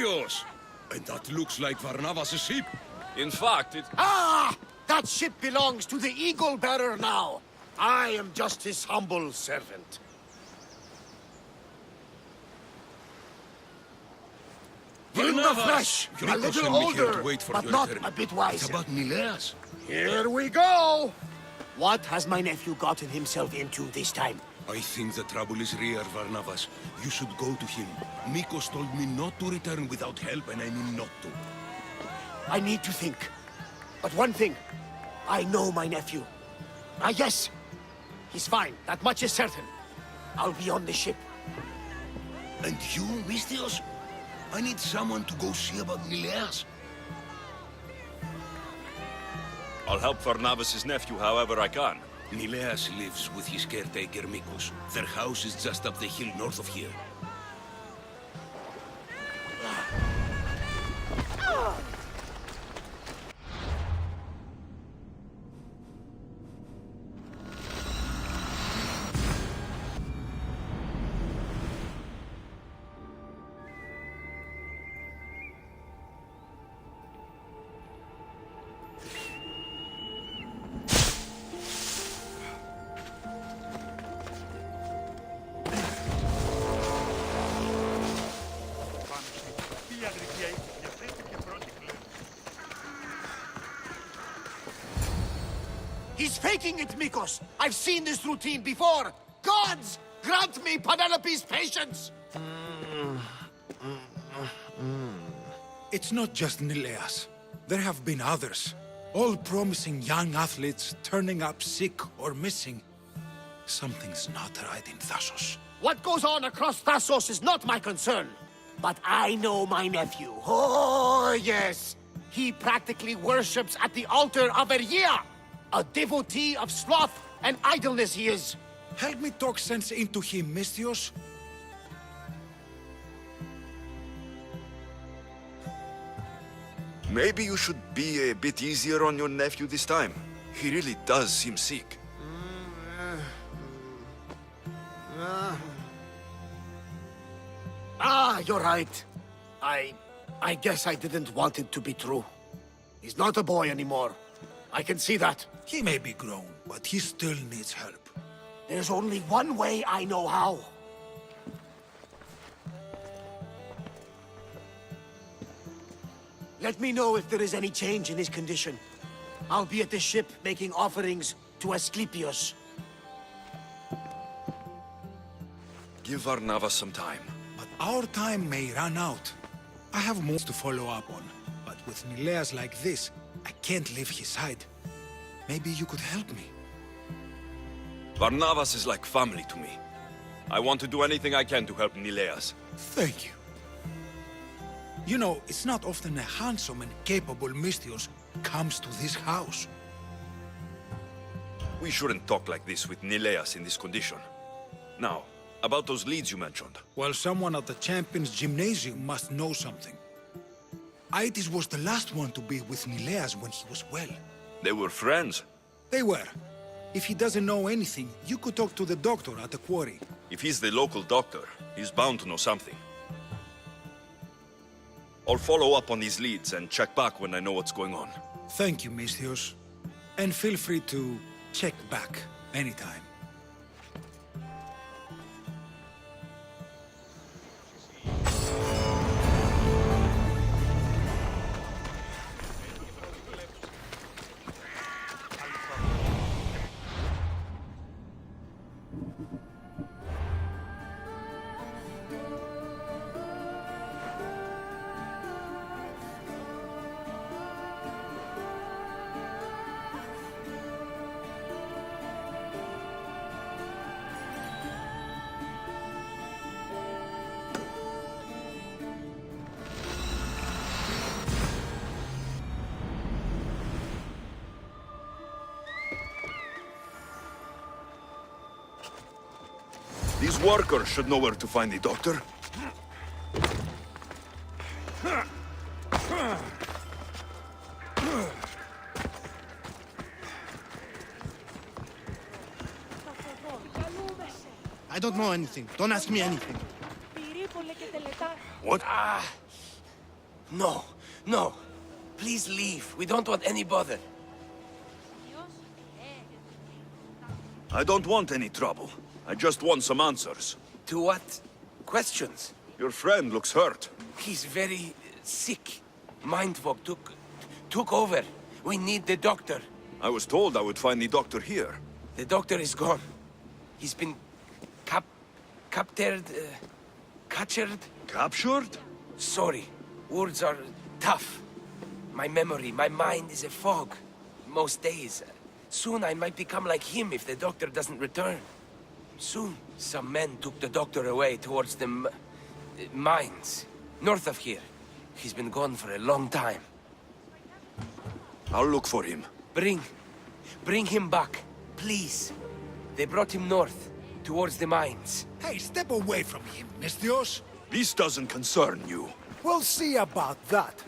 Alexios! And that looks like Barnabas's ship. In fact, it... Ah! That ship belongs to the Eagle Bearer now. I am just his humble servant. In the flesh, a little older, but not a bit wiser. It's about Nileas. Here we go! What has my nephew gotten himself into this time? I think the trouble is real, Barnabas. You should go to him. Nikos told me not to return without help, and I mean not to. I need to think. But one thing, I know my nephew. Ah, yes. He's fine, that much is certain. I'll be on the ship. And you, Misthios? I need someone to go see about Nileas. I'll help Barnabas's nephew however I can. Nileas lives with his caretaker Mikos. Their house is just up the hill north of here. He's faking it, Mikos! I've seen this routine before! Gods! Grant me Penelope's patience! It's not just Nileas. There have been others. All promising young athletes turning up sick or missing. Something's not right in Thassos. What goes on across Thassos is not my concern. But I know my nephew. Oh, yes! He practically worships at the altar of Ergia! A devotee of sloth and idleness he is. Help me talk sense into him, Misthios. Maybe you should be a bit easier on your nephew this time. He really does seem sick. You're right. I guess I didn't want it to be true. He's not a boy anymore. I can see that. He may be grown, but he still needs help. There's only one way I know how. Let me know if there is any change in his condition. I'll be at the ship making offerings to Asclepius. Give Barnabas some time. But our time may run out. I have more to follow up on, but with Nileas like this, I can't leave his side. Maybe you could help me. Barnabas is like family to me. I want to do anything I can to help Nileas. Thank you. You know, it's not often a handsome and capable Misthios comes to this house. We shouldn't talk like this with Nileas in this condition. Now, about those leads you mentioned. Well, someone at the Champions Gymnasium must know something. Aitis was the last one to be with Nileas when he was well. They were friends. They were. If he doesn't know anything, you could talk to the doctor at the quarry. If he's the local doctor, he's bound to know something. I'll follow up on these leads and check back when I know what's going on. Thank you, Misthios. And feel free to check back anytime. These workers should know where to find the doctor. I don't know anything. Don't ask me anything. What? No, no. Please leave. We don't want any bother. I don't want any trouble. I just want some answers. To what questions? Your friend looks hurt. He's very sick. Mindfog took over. We need the doctor. I was told I would find the doctor here. The doctor is gone. He's been captured. Captured? Sorry. Words are tough. My memory, my mind is a fog. Most days. Soon I might become like him if the doctor doesn't return. Soon. Some men took the doctor away towards the mines. North of here. He's been gone for a long time. I'll look for him. Bring him back. Please. They brought him north. Towards the mines. Hey, step away from him, Misthios. This doesn't concern you. We'll see about that.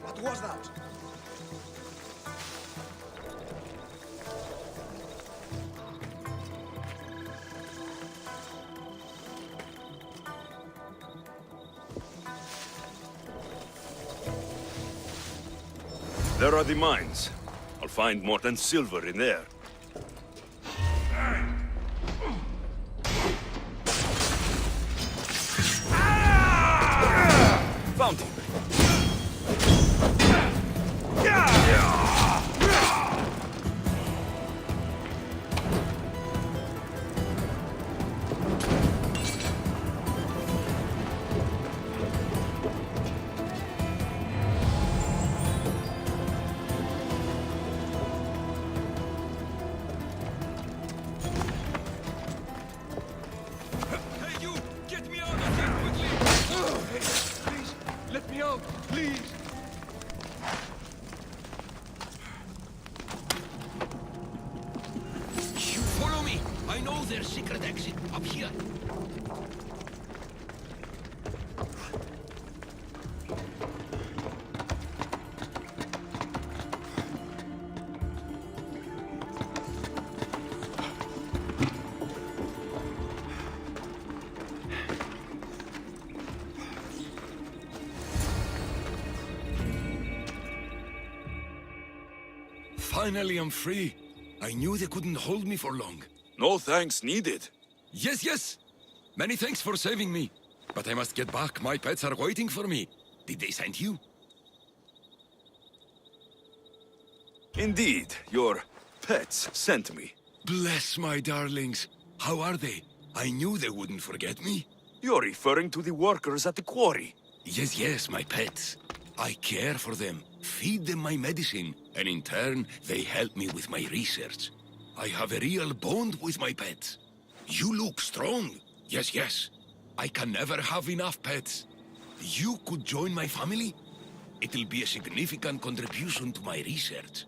What was that? There are the mines. I'll find more than silver in there. Found him. Finally, I'm free. I knew they couldn't hold me for long. No thanks needed. Yes, yes! Many thanks for saving me. But I must get back. My pets are waiting for me. Did they send you? Indeed, your pets sent me. Bless my darlings. How are they? I knew they wouldn't forget me. You're referring to the workers at the quarry. Yes, yes, my pets. I care for them, feed them my medicine, and in turn, they help me with my research. I have a real bond with my pets. You look strong. Yes, yes. I can never have enough pets. You could join my family? It'll be a significant contribution to my research.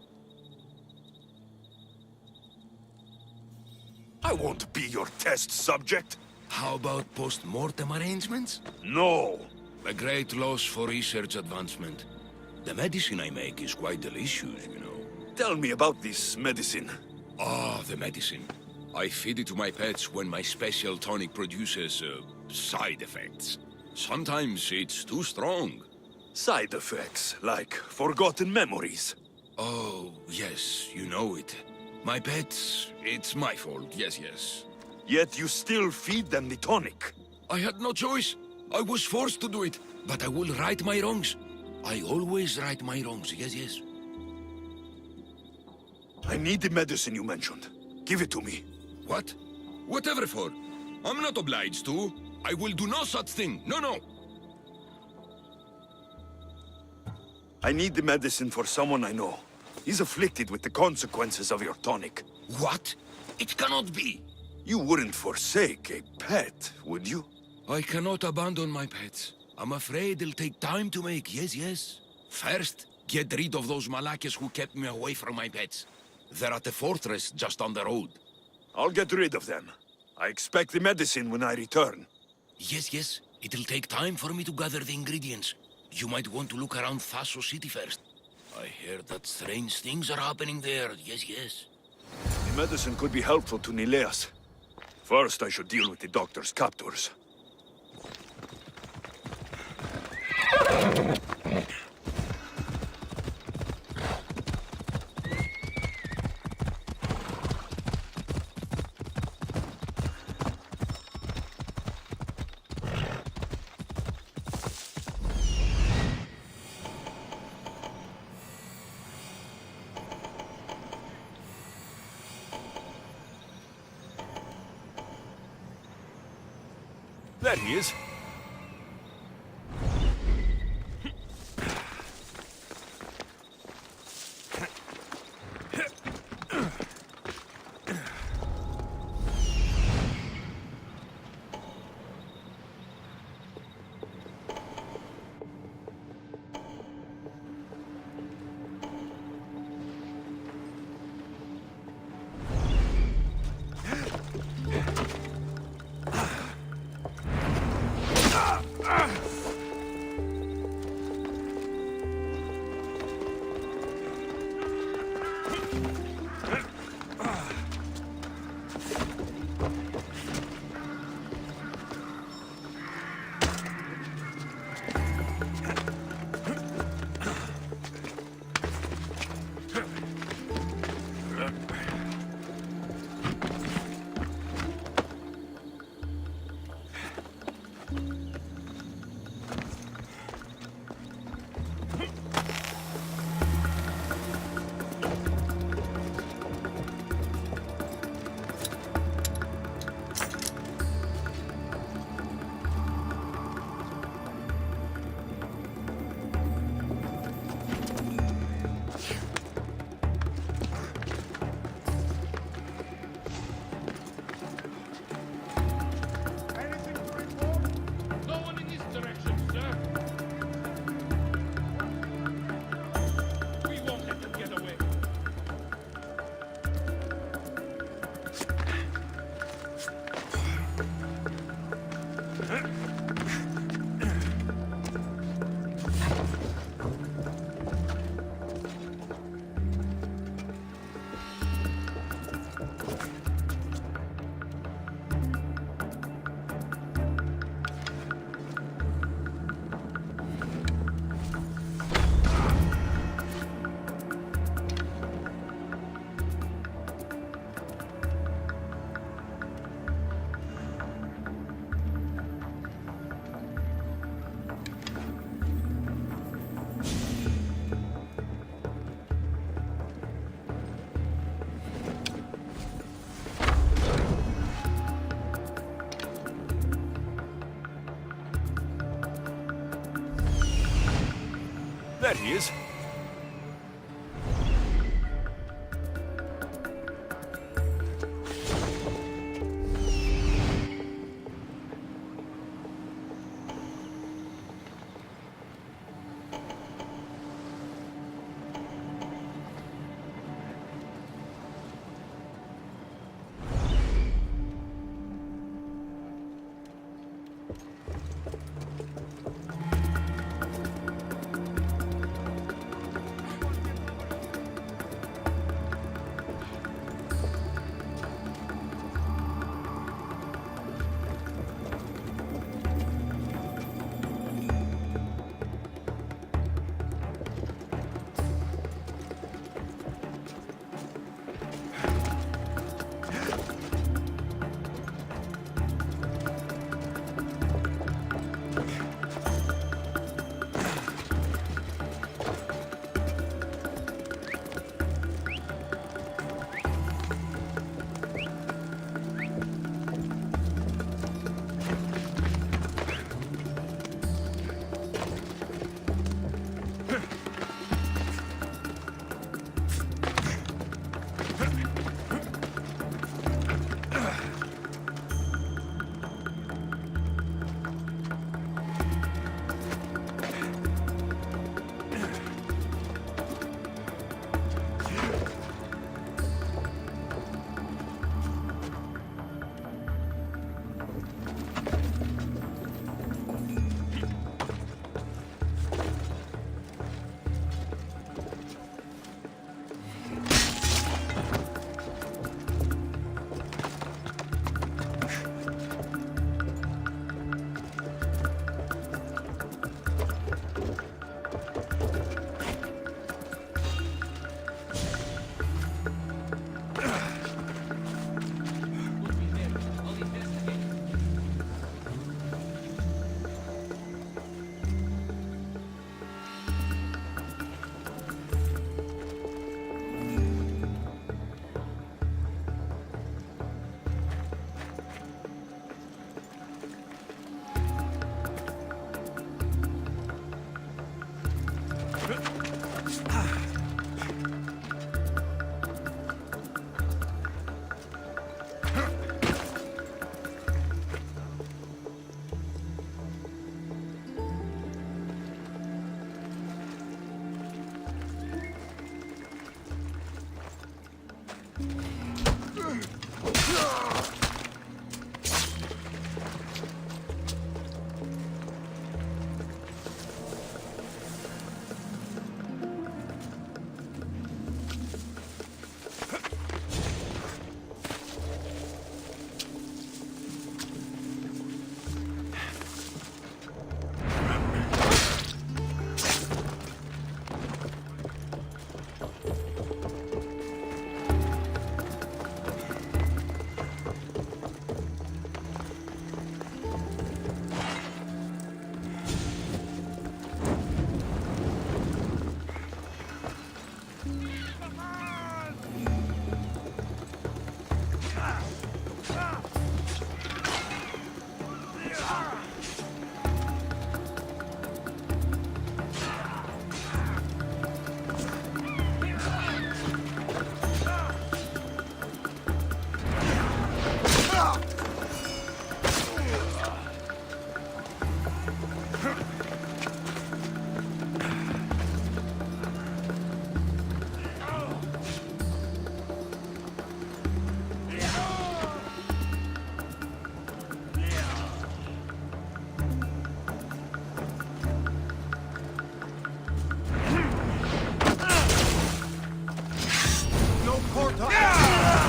I won't be your test subject. How about post-mortem arrangements? No. A great loss for research advancement. The medicine I make is quite delicious, you know. Tell me about this medicine. Ah, the medicine. I feed it to my pets when my special tonic produces, side effects. Sometimes it's too strong. Side effects, like forgotten memories. Oh, yes, you know it. My pets, it's my fault, yes, yes. Yet you still feed them the tonic. I had no choice. I was forced to do it, but I will right my wrongs. I always right my wrongs, yes, yes. I need the medicine you mentioned. Give it to me. What? Whatever for. I'm not obliged to. I will do no such thing. No, no. I need the medicine for someone I know. He's afflicted with the consequences of your tonic. What? It cannot be. You wouldn't forsake a pet, would you? I cannot abandon my pets. I'm afraid it'll take time to make, yes, yes. First, get rid of those Malakas who kept me away from my pets. They're at the fortress just on the road. I'll get rid of them. I expect the medicine when I return. Yes, yes. It'll take time for me to gather the ingredients. You might want to look around Thasos City first. I hear that strange things are happening there. Yes, yes. The medicine could be helpful to Nileas. First, I should deal with the doctor's captors. There he is. There he is.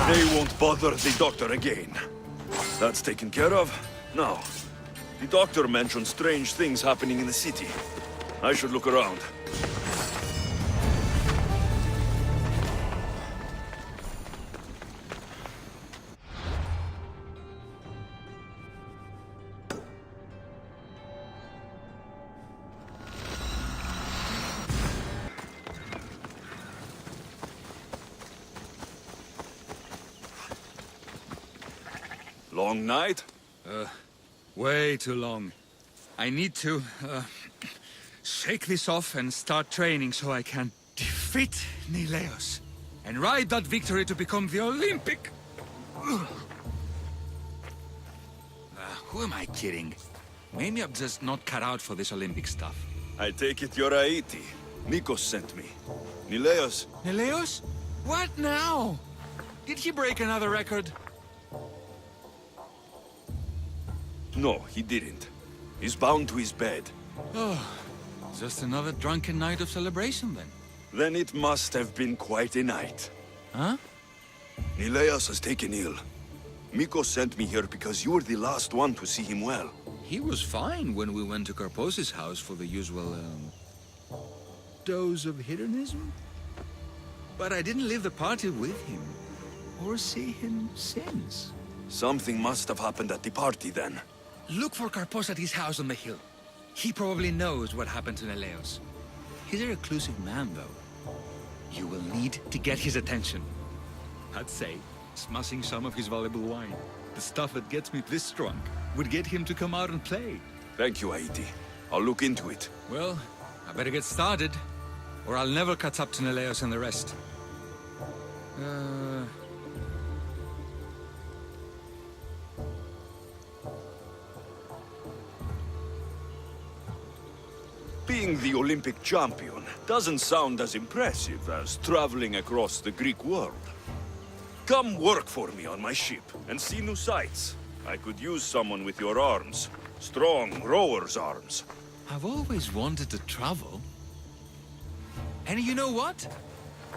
They won't bother the doctor again. That's taken care of. Now, the doctor mentioned strange things happening in the city. I should look around. Long night? Way too long. I need to, take this off and start training so I can defeat Neleos and ride that victory to become the Olympic... who am I kidding? Maybe I'm just not cut out for this Olympic stuff. I take it you're Aiti. Nikos sent me. Neleos? Neleos? What now? Did he break another record? No, he didn't. He's bound to his bed. Oh, just another drunken night of celebration then. Then it must have been quite a night. Huh? Neleos has taken ill. Mikos sent me here because you were the last one to see him well. He was fine when we went to Karpos' house for the usual, dose of hedonism. But I didn't leave the party with him, or see him since. Something must have happened at the party then. Look for Karpos at his house on the hill. He probably knows what happened to Neleos. He's a reclusive man, though. You will need to get his attention. I'd say, smashing some of his valuable wine. The stuff that gets me this drunk would get him to come out and play. Thank you, Aiti. I'll look into it. Well, I better get started, or I'll never catch up to Neleos and the rest. Being the Olympic champion doesn't sound as impressive as traveling across the Greek world. Come work for me on my ship and see new sights. I could use someone with your arms. Strong rower's arms. I've always wanted to travel. And you know what?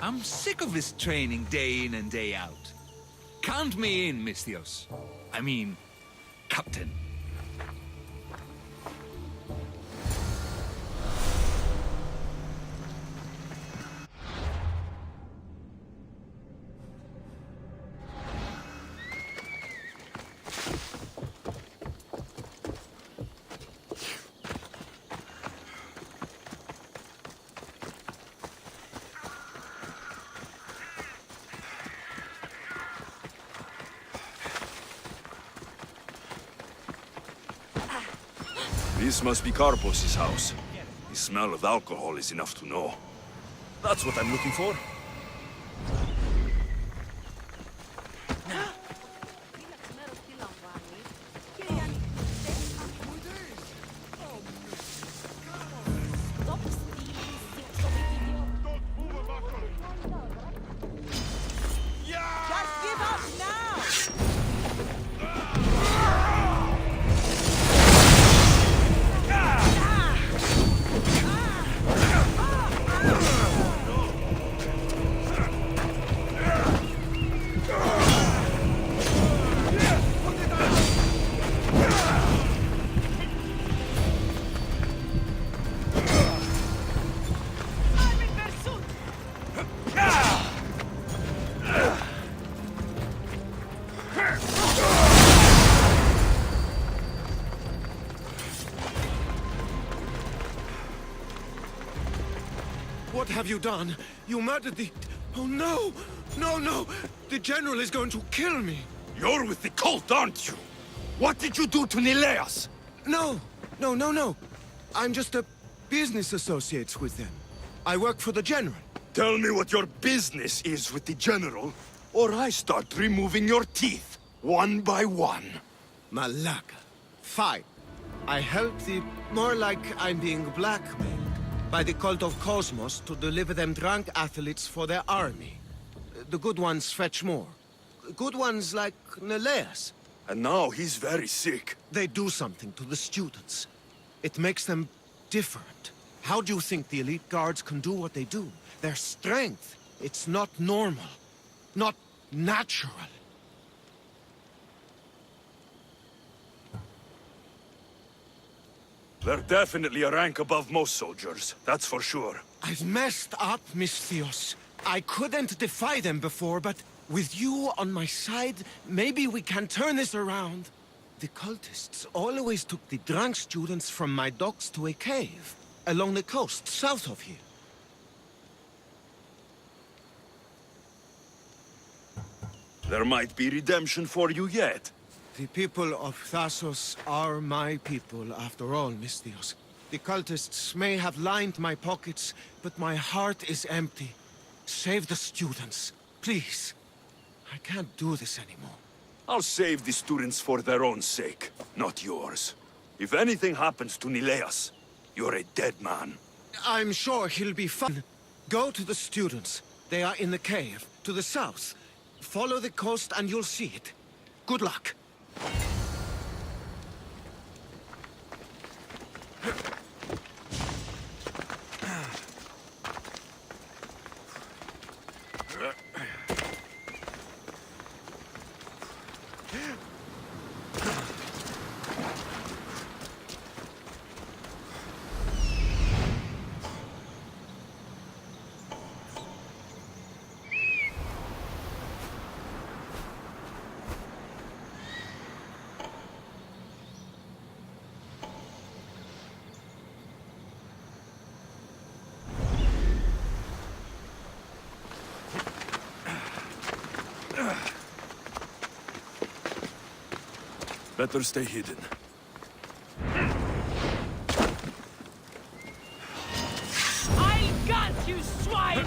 I'm sick of this training day in and day out. Count me in, Misthios. I mean, Captain. This must be Karpos' house. The smell of alcohol is enough to know. That's what I'm looking for. What have you done? You murdered the... Oh, no! No, no! The General is going to kill me! You're with the cult, aren't you? What did you do to Neleas? No! No, no, no! I'm just a business associate with them. I work for the General. Tell me what your business is with the General, or I start removing your teeth, one by one. Malaka. Fine. I help the... More like I'm being blackmailed by the cult of Cosmos to deliver them drunk athletes for their army. The good ones fetch more. Good ones like Neleas. And now he's very sick. They do something to the students. It makes them different. How do you think the elite guards can do what they do? Their strength, it's not normal. Not natural. They're definitely a rank above most soldiers, that's for sure. I've messed up, Misthios. I couldn't defy them before, but with you on my side, maybe we can turn this around. The cultists always took the drunk students from my docks to a cave, along the coast, south of here. There might be redemption for you yet. The people of Thassos are my people, after all, Misthios. The cultists may have lined my pockets, but my heart is empty. Save the students, please. I can't do this anymore. I'll save the students for their own sake, not yours. If anything happens to Nileas, you're a dead man. I'm sure he'll be fine. Go to the students. They are in the cave, to the south. Follow the coast and you'll see it. Good luck. Better stay hidden. I got you, swine!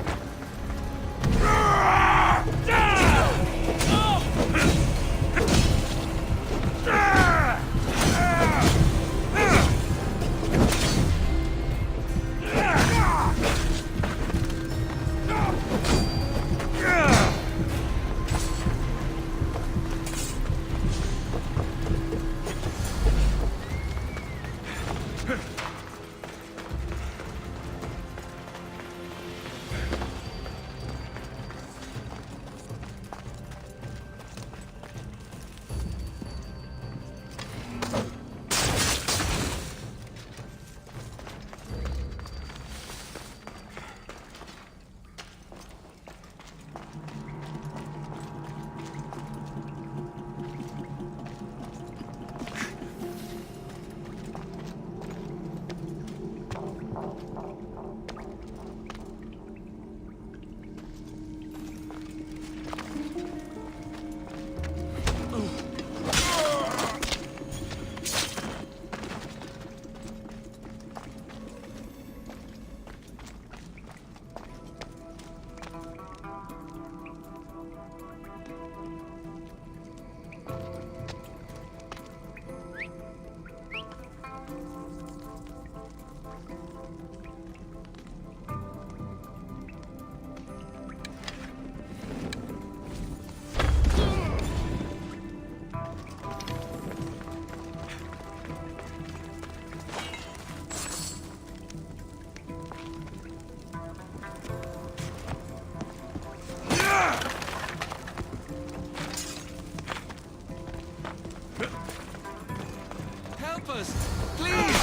Help us! Please!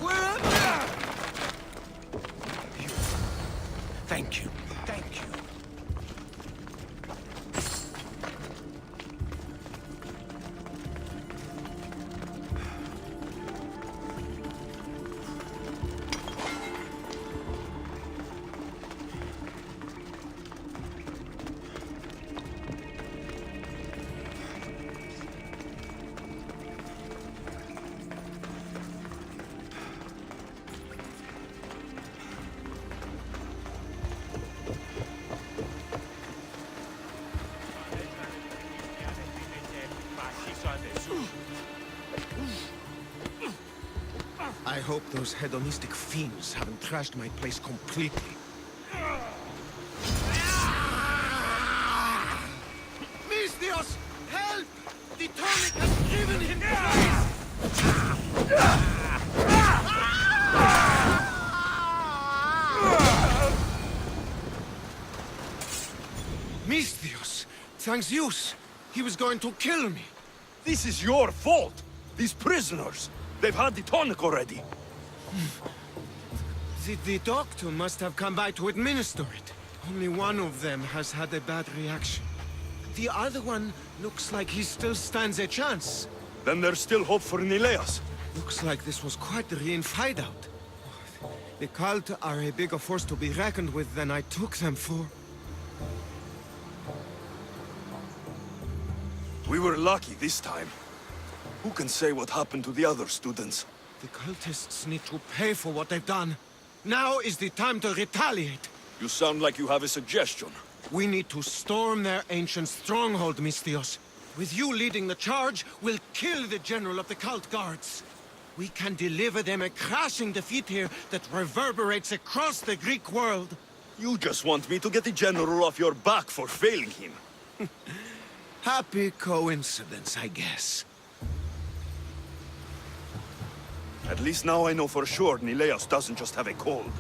Wherever! Thank you. Thank you. I hope those hedonistic fiends haven't trashed my place completely. Misthios! Help! The tonic has given him Misthios! Thanks Zeus! He was going to kill me! This is your fault! These prisoners! They've had the tonic already! The doctor must have come by to administer it. Only one of them has had a bad reaction. The other one looks like he still stands a chance. Then there's still hope for Nileas. Looks like this was quite the hideout. The cult are a bigger force to be reckoned with than I took them for. We were lucky this time. Who can say what happened to the other students? The cultists need to pay for what they've done. Now is the time to retaliate. You sound like you have a suggestion. We need to storm their ancient stronghold, Misthios. With you leading the charge, we'll kill the general of the cult guards. We can deliver them a crashing defeat here that reverberates across the Greek world. You just want me to get the general off your back for failing him. Happy coincidence, I guess. At least now I know for sure Nileos doesn't just have a cold.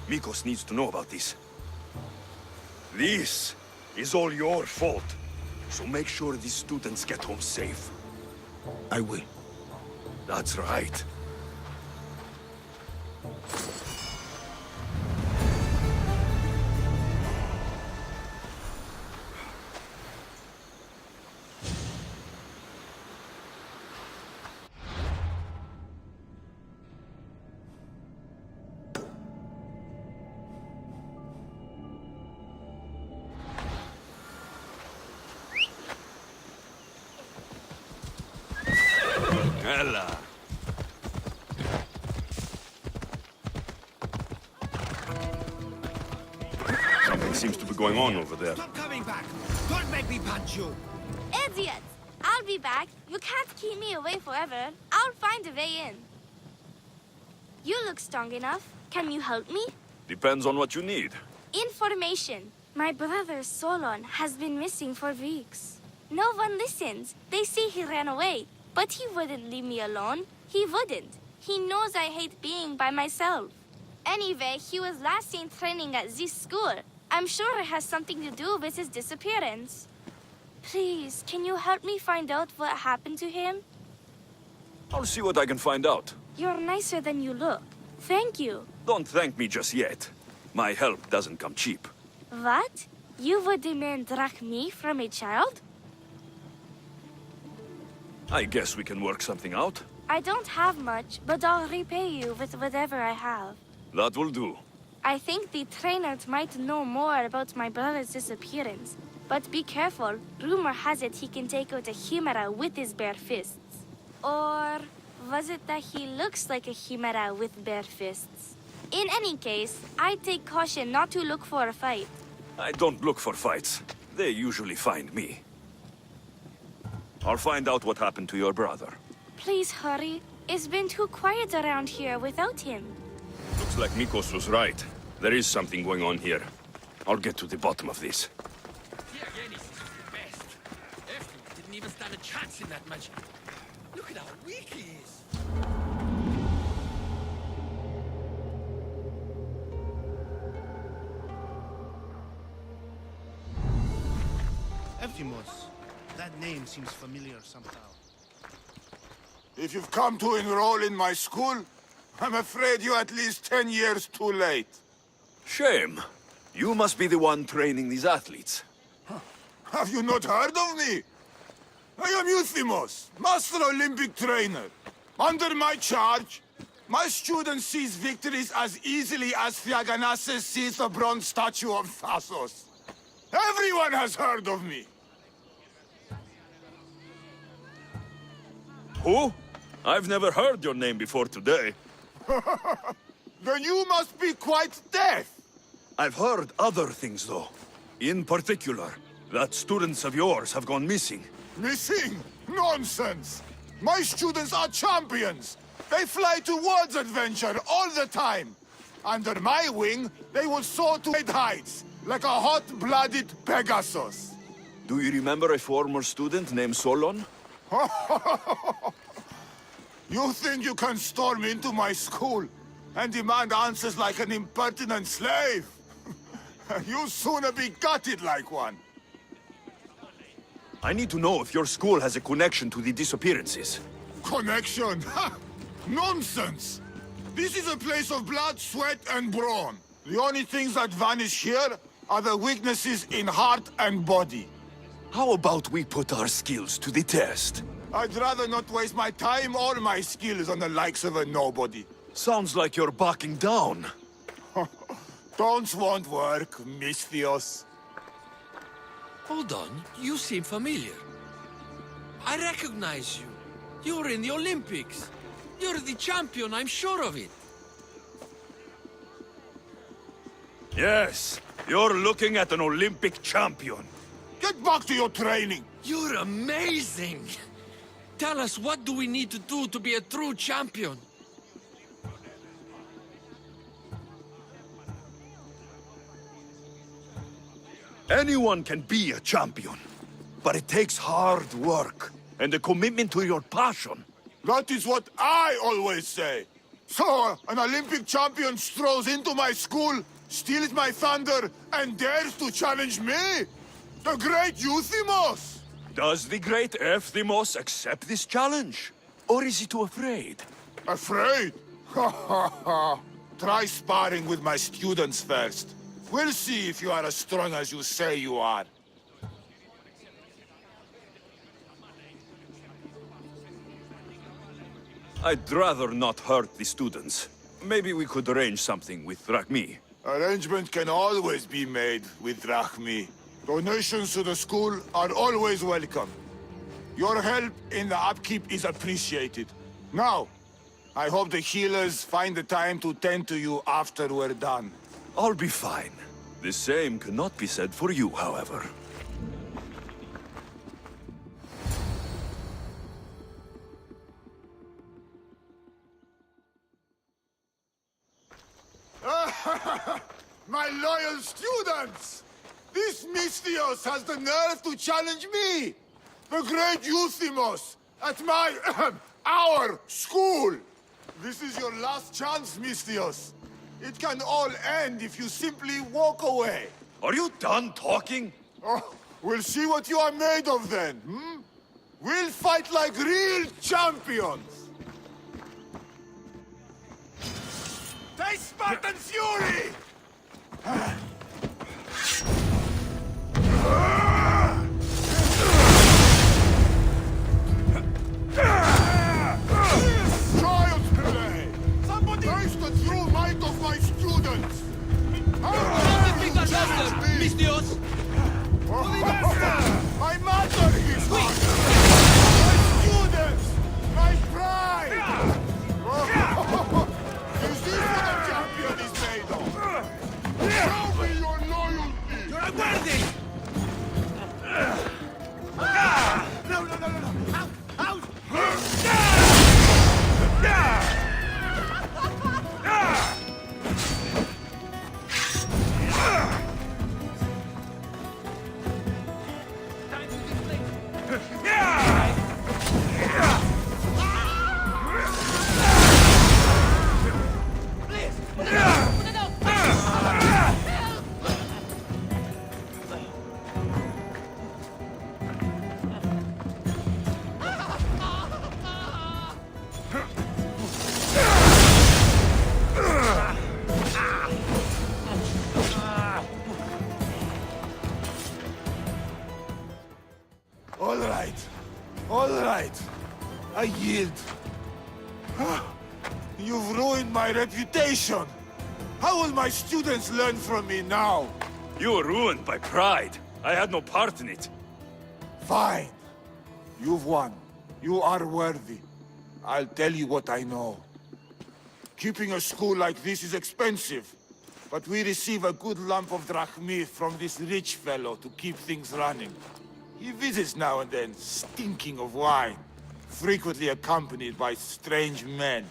Mikos needs to know about this. This is all your fault. So make sure these students get home safe. I will. That's right. Ella. Something seems to be going on over there. Stop coming back! Don't make me punch you! Idiots! I'll be back. You can't keep me away forever. I'll find a way in. You look strong enough. Can you help me? Depends on what you need. Information. My brother Solon has been missing for weeks. No one listens. They say he ran away. But he wouldn't leave me alone. He wouldn't. He knows I hate being by myself. Anyway, he was last seen training at this school. I'm sure it has something to do with his disappearance. Please, can you help me find out what happened to him? I'll see what I can find out. You're nicer than you look. Thank you. Don't thank me just yet. My help doesn't come cheap. What? You would demand drachmi from a child? I guess we can work something out. I don't have much, but I'll repay you with whatever I have. That will do. I think the trainers might know more about my brother's disappearance. But be careful. Rumor has it he can take out a chimera with his bare fists. Or was it that he looks like a chimera with bare fists? In any case, I'd take caution not to look for a fight. I don't look for fights. They usually find me. I'll find out what happened to your brother. Please hurry. It's been too quiet around here without him. Looks like Mikos was right. There is something going on here. I'll get to the bottom of this. Didn't even stand a chance in that match. Look at how weak he is. Ephimos. That name seems familiar somehow. If you've come to enroll in my school, I'm afraid you're at least 10 years too late. Shame. You must be the one training these athletes. Have you not heard of me? I am Euthymos, Master Olympic Trainer. Under my charge, my students seize victories as easily as Theaganasses sees the bronze statue of Thasos. Everyone has heard of me. Who? I've never heard your name before today. Then you must be quite deaf. I've heard other things, though. In particular, that students of yours have gone missing. Missing? Nonsense! My students are champions! They fly towards adventure all the time! Under my wing, they will soar to great heights, like a hot-blooded Pegasus. Do you remember a former student named Solon? You think you can storm into my school and demand answers like an impertinent slave? You'll sooner be gutted like one. I need to know if your school has a connection to the disappearances. Connection? Ha! Nonsense! This is a place of blood, sweat, and brawn. The only things that vanish here are the weaknesses in heart and body. How about we put our skills to the test? I'd rather not waste my time or my skills on the likes of a nobody. Sounds like you're backing down. Don't want work, Misthios. Hold on, you seem familiar. I recognize you. You were in the Olympics. You're the champion, I'm sure of it. Yes, you're looking at an Olympic champion. Get back to your training! You're amazing! Tell us, what do we need to do to be a true champion? Anyone can be a champion, but it takes hard work and a commitment to your passion. That is what I always say. So, an Olympic champion strolls into my school, steals my thunder, and dares to challenge me? The great Euthymos! Does the great Euthymos accept this challenge? Or is he too afraid? Afraid? Ha ha ha! Try sparring with my students first. We'll see if you are as strong as you say you are. I'd rather not hurt the students. Maybe we could arrange something with Drachmi. Arrangement can always be made with Drachmi. Donations to the school are always welcome. Your help in the upkeep is appreciated. Now, I hope the healers find the time to tend to you after we're done. I'll be fine. The same cannot be said for you, however. My loyal students! This Misthios has the nerve to challenge me! The great Euthymos! At my... our school! This is your last chance, Misthios. It can all end if you simply walk away. Are you done talking? Oh, we'll see what you are made of then, hmm? We'll fight like real champions! Taste Spartan fury! Child's play! Somebody taste the true might of my students! Misthios! Holy Master! My mother is hot! My students! My pride! Is this what a champion is made of? Show me your loyalty! You're unworthy! No! Out! All right. I yield. You've ruined my reputation. How will my students learn from me now? You were ruined by pride. I had no part in it. Fine. You've won. You are worthy. I'll tell you what I know. Keeping a school like this is expensive, but we receive a good lump of drachmi from this rich fellow to keep things running. He visits now and then, stinking of wine, frequently accompanied by strange men.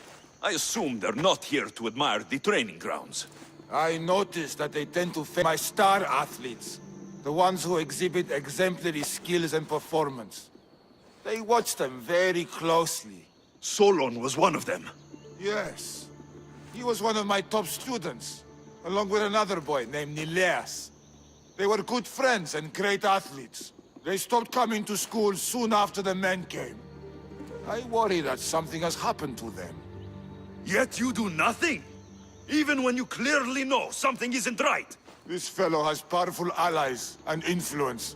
I assume they're not here to admire the training grounds. I noticed that they tend to favor my star athletes, the ones who exhibit exemplary skills and performance. They watch them very closely. Solon was one of them. Yes. He was one of my top students, along with another boy named Nileas. They were good friends and great athletes. They stopped coming to school soon after the men came. I worry that something has happened to them. Yet you do nothing? Even when you clearly know something isn't right? This fellow has powerful allies and influence.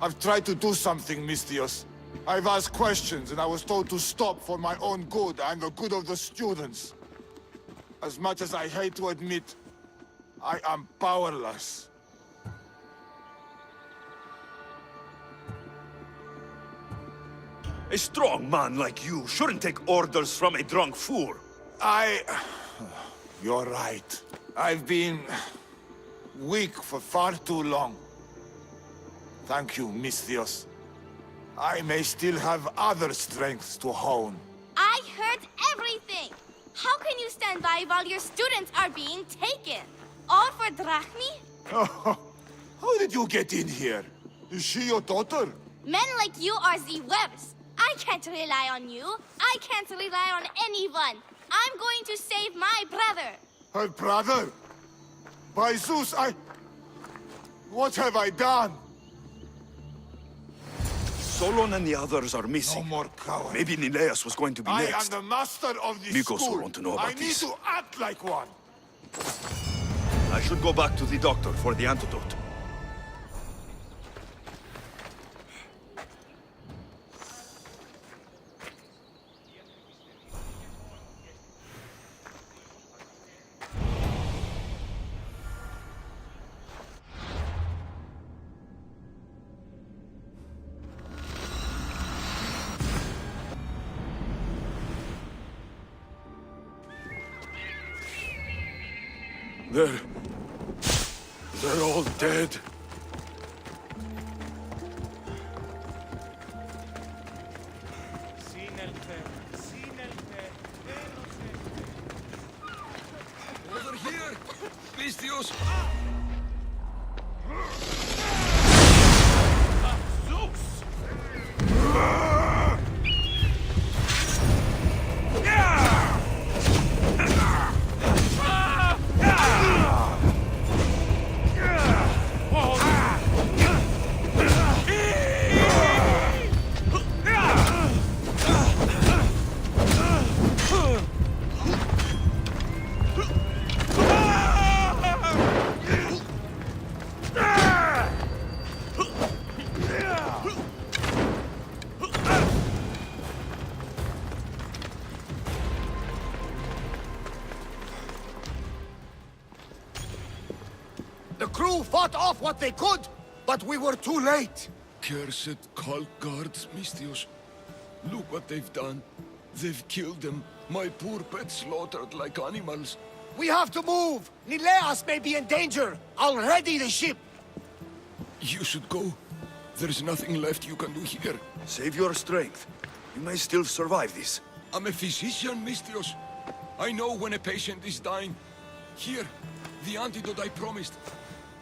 I've tried to do something, Misthios. I've asked questions and I was told to stop for my own good and the good of the students. As much as I hate to admit, I am powerless. A strong man like you shouldn't take orders from a drunk fool. You're right. I've been weak for far too long. Thank you, Misthios. I may still have other strengths to hone. I heard everything! How can you stand by while your students are being taken? All for drachmi? How did you get in here? Is she your daughter? Men like you are the webs. I can't rely on you. I can't rely on anyone. I'm going to save my brother. Her brother? By Zeus, what have I done? Solon and the others are missing. No more cowards. Maybe Nileas was going to be I next. am the master of this Nikos school. will want to know about I need this. to act like one. I should go back to the doctor for the antidote. They're all dead. Over here! Misthios! The crew fought off what they could, but we were too late. Cursed cult guards, Misthios. Look what they've done. They've killed them. My poor pets slaughtered like animals. We have to move. Nileas may be in danger. I'll ready the ship. You should go. There's nothing left you can do here. Save your strength. You may still survive this. I'm a physician, Misthios. I know when a patient is dying. Here, the antidote I promised.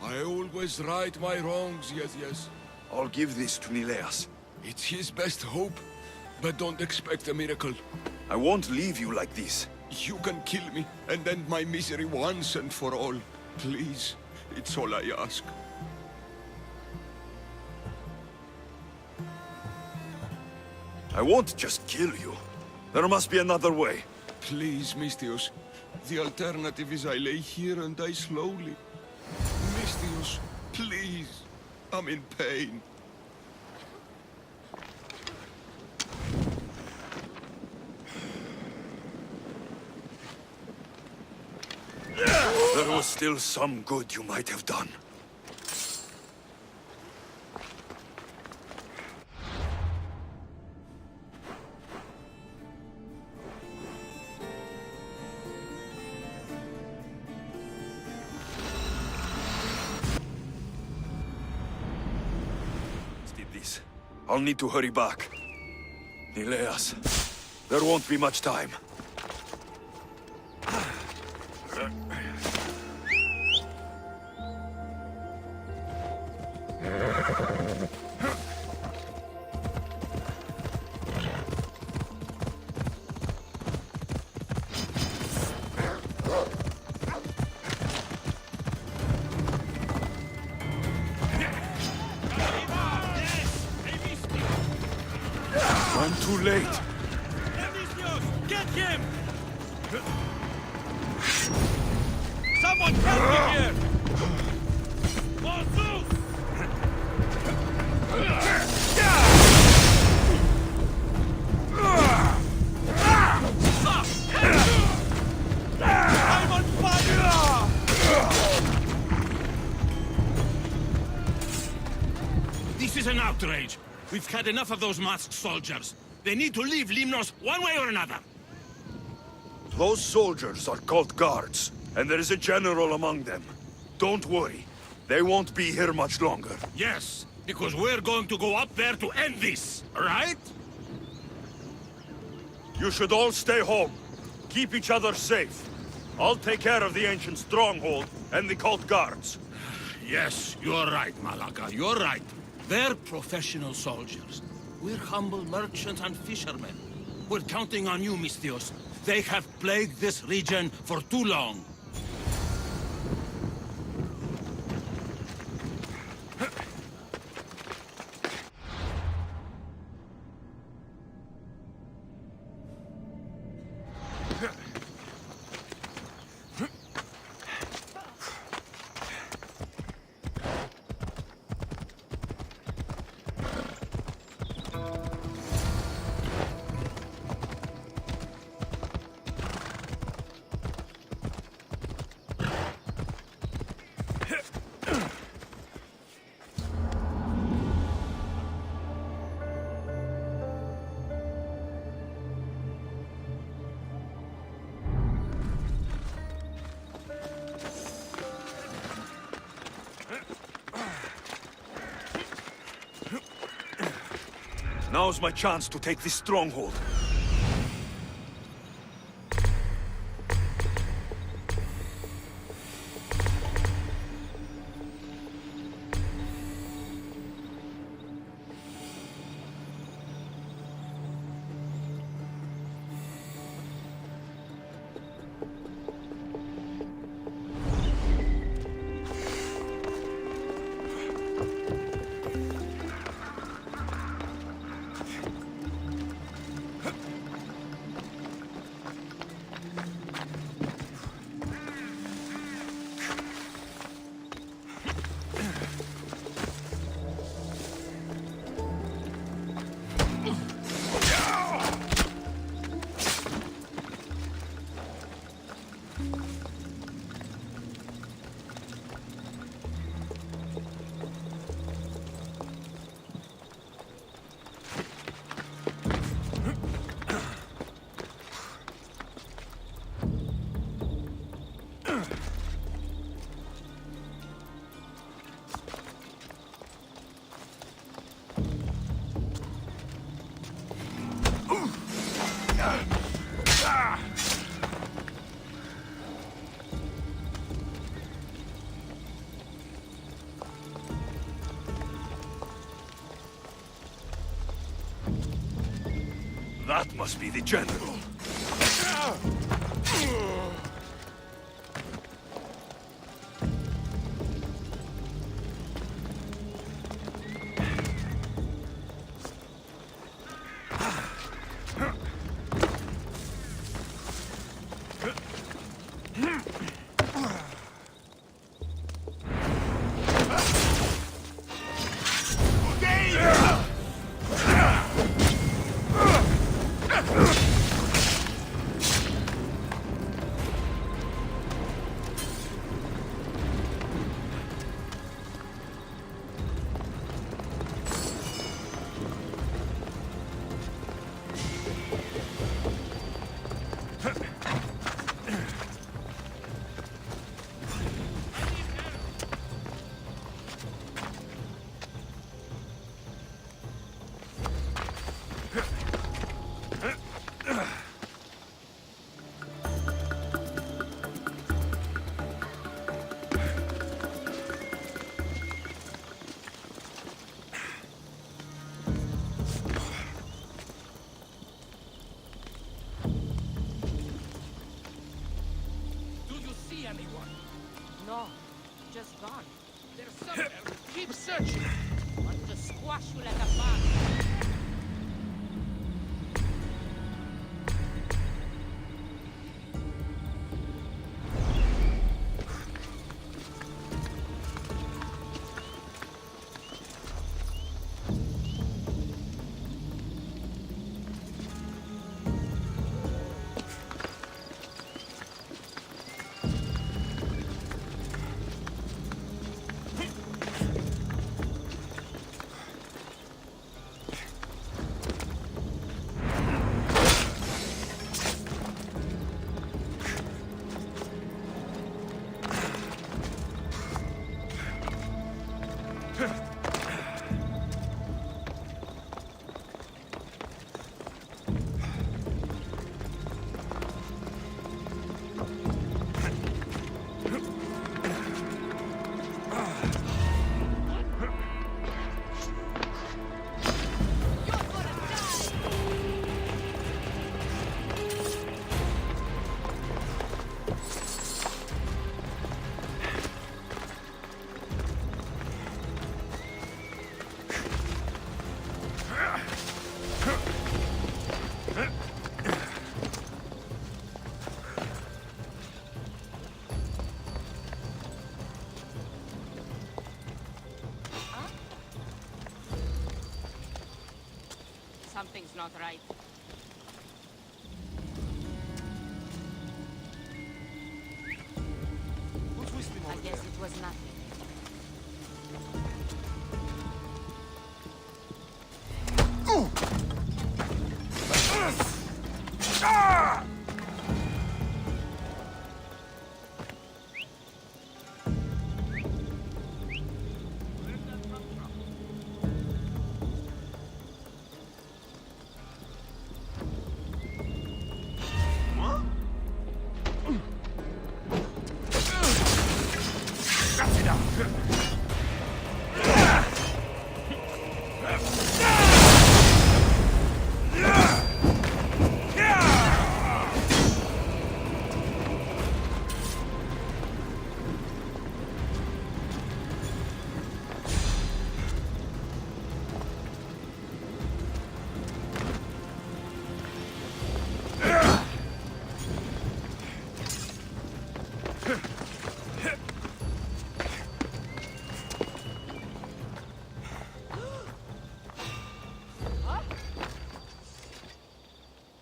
I always right my wrongs, yes. I'll give this to Nileas. It's his best hope, but don't expect a miracle. I won't leave you like this. You can kill me and end my misery once and for all. Please, it's all I ask. I won't just kill you. There must be another way. Please, Misthios. The alternative is I lay here and die slowly. Misthios, please. I'm in pain. There was still some good you might have done. I'll need to hurry back. Nileas, there won't be much time. I'm too late. Get him! Someone help me here! For Zeus! I'm on fire! This is an outrage. We've had enough of those masked soldiers. They need to leave Limnos one way or another. Those soldiers are called guards, and there is a general among them. Don't worry. They won't be here much longer. Yes, because we're going to go up there to end this, right? You should all stay home. Keep each other safe. I'll take care of the ancient stronghold and the cult guards. Yes, you're right, Malaka, you're right. They're professional soldiers. We're humble merchants and fishermen. We're counting on you, Misthios. They have plagued this region for too long. Now's my chance to take this stronghold. That must be the general. No, just gone. They're somewhere. Keep searching. Want to squash you like a bug. Something's not right. I guess it was nothing.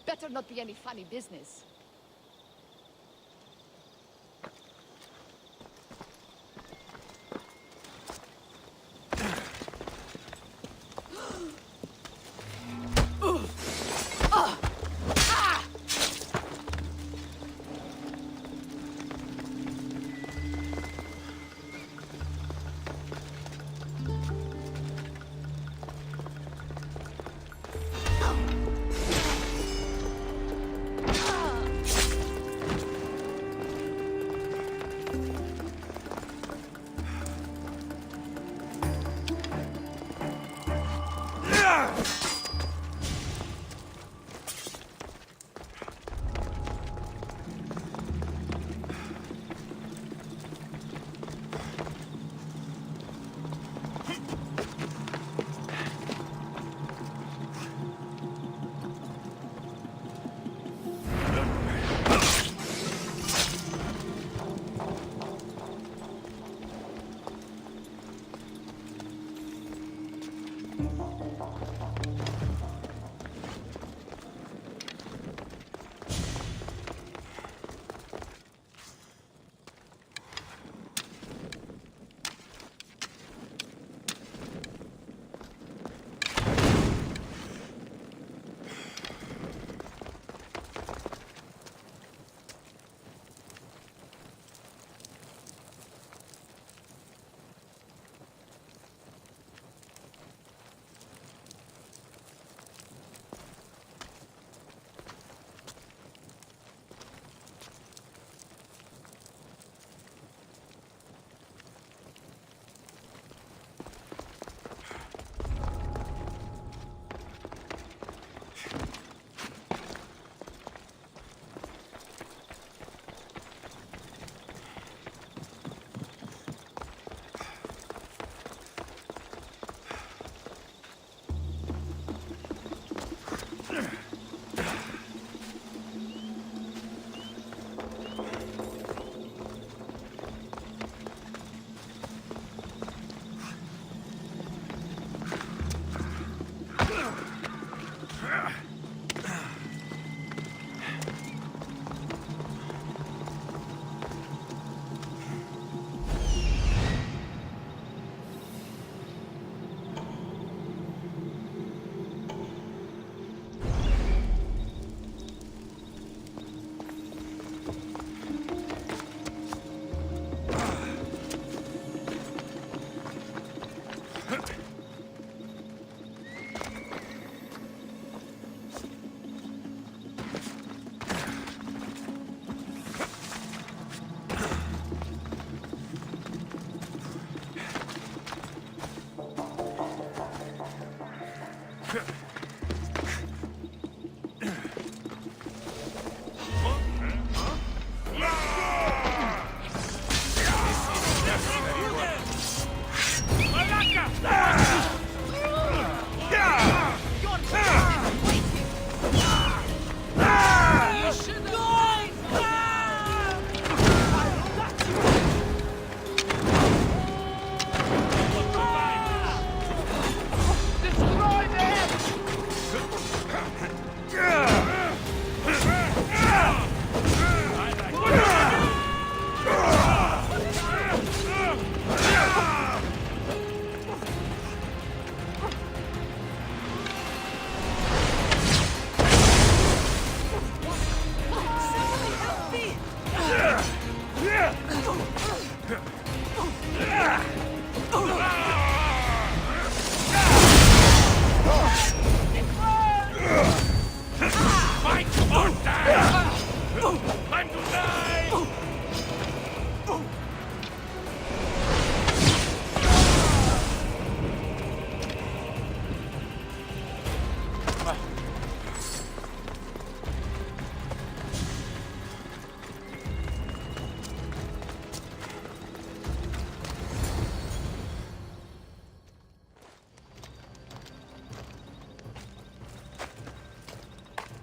Better not be any funny business.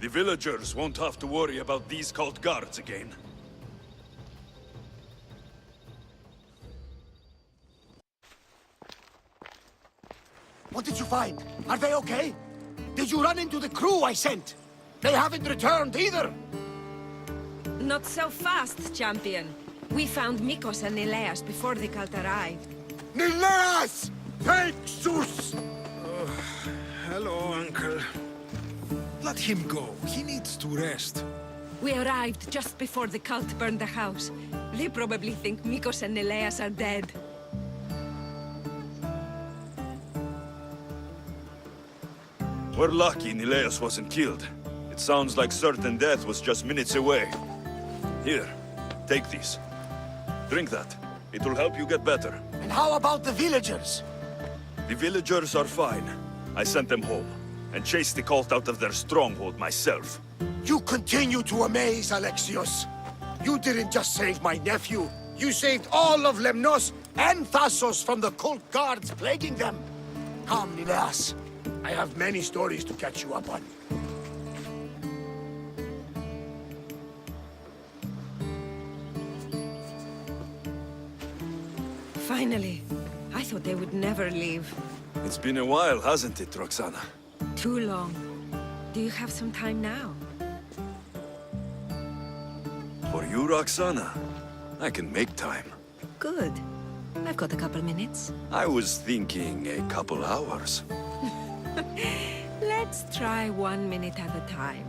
The villagers won't have to worry about these cult guards again. What did you find? Are they okay? Did you run into the crew I sent? They haven't returned either! Not so fast, champion. We found Mikos and Neleas before the cult arrived. Neleas! Thank Zeus! Hello, Uncle. Let him go. He needs to rest. We arrived just before the cult burned the house. They probably think Mikos and Neleas are dead. We're lucky Neleas wasn't killed. It sounds like certain death was just minutes away. Here, take these. Drink that. It will help you get better. And how about the villagers? The villagers are fine. I sent them home, and chased the cult out of their stronghold myself. You continue to amaze, Alexios. You didn't just save my nephew. You saved all of Lemnos and Thassos from the cult guards plaguing them. Come, Neleas. I have many stories to catch you up on. Finally. I thought they would never leave. It's been a while, hasn't it, Roxana? Too long. Do you have some time now? For you, Roxana, I can make time. Good. I've got a couple minutes. I was thinking a couple hours. Let's try 1 minute at a time.